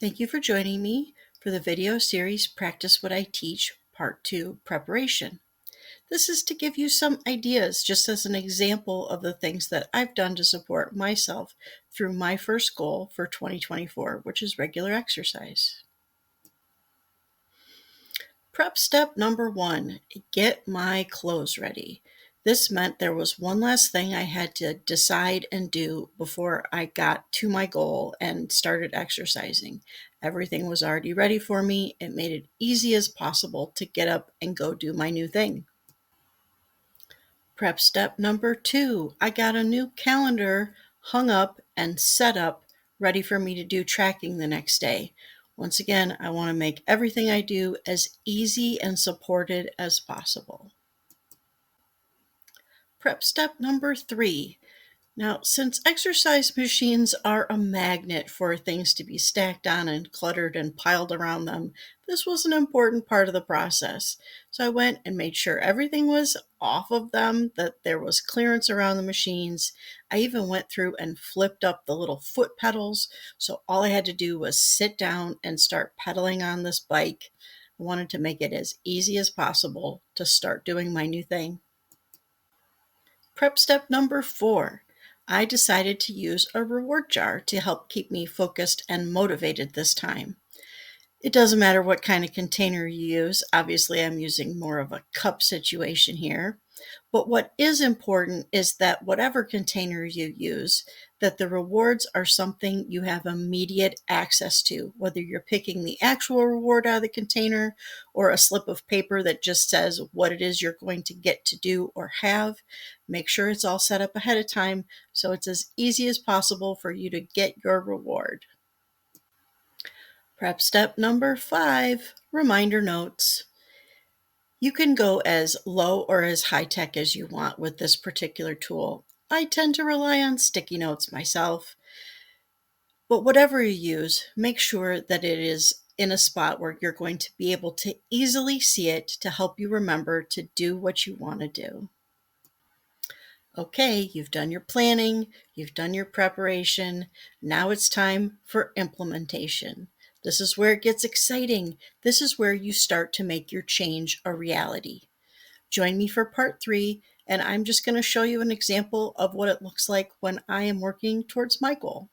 Thank you for joining me for the video series Practice What I Teach Part 2 Preparation. This is to give you some ideas just as an example of the things that I've done to support myself through my first goal for 2024, which is regular exercise. Prep step number 1, get my clothes ready. This meant there was one last thing I had to decide and do before I got to my goal and started exercising. Everything was already ready for me. It made it easy as possible to get up and go do my new thing. Prep step number 2, I got a new calendar hung up and set up, ready for me to do tracking the next day. Once again, I want to make everything I do as easy and supported as possible. Prep step number 3. Now, since exercise machines are a magnet for things to be stacked on and cluttered and piled around them, this was an important part of the process. So I went and made sure everything was off of them, that there was clearance around the machines. I even went through and flipped up the little foot pedals, so all I had to do was sit down and start pedaling on this bike. I wanted to make it as easy as possible to start doing my new thing. Prep step number 4. I decided to use a reward jar to help keep me focused and motivated this time. It doesn't matter what kind of container you use. Obviously, I'm using more of a cup situation here. But what is important is that whatever container you use, that the rewards are something you have immediate access to, whether you're picking the actual reward out of the container or a slip of paper that just says what it is you're going to get to do or have. Make sure it's all set up ahead of time so it's as easy as possible for you to get your reward. Prep step number 5, reminder notes. You can go as low or as high tech as you want with this particular tool. I tend to rely on sticky notes myself, but whatever you use, make sure that it is in a spot where you're going to be able to easily see it to help you remember to do what you want to do. Okay, you've done your planning, you've done your preparation. Now it's time for implementation. This is where it gets exciting. This is where you start to make your change a reality. Join me for part 3, and I'm just going to show you an example of what it looks like when I am working towards my goal.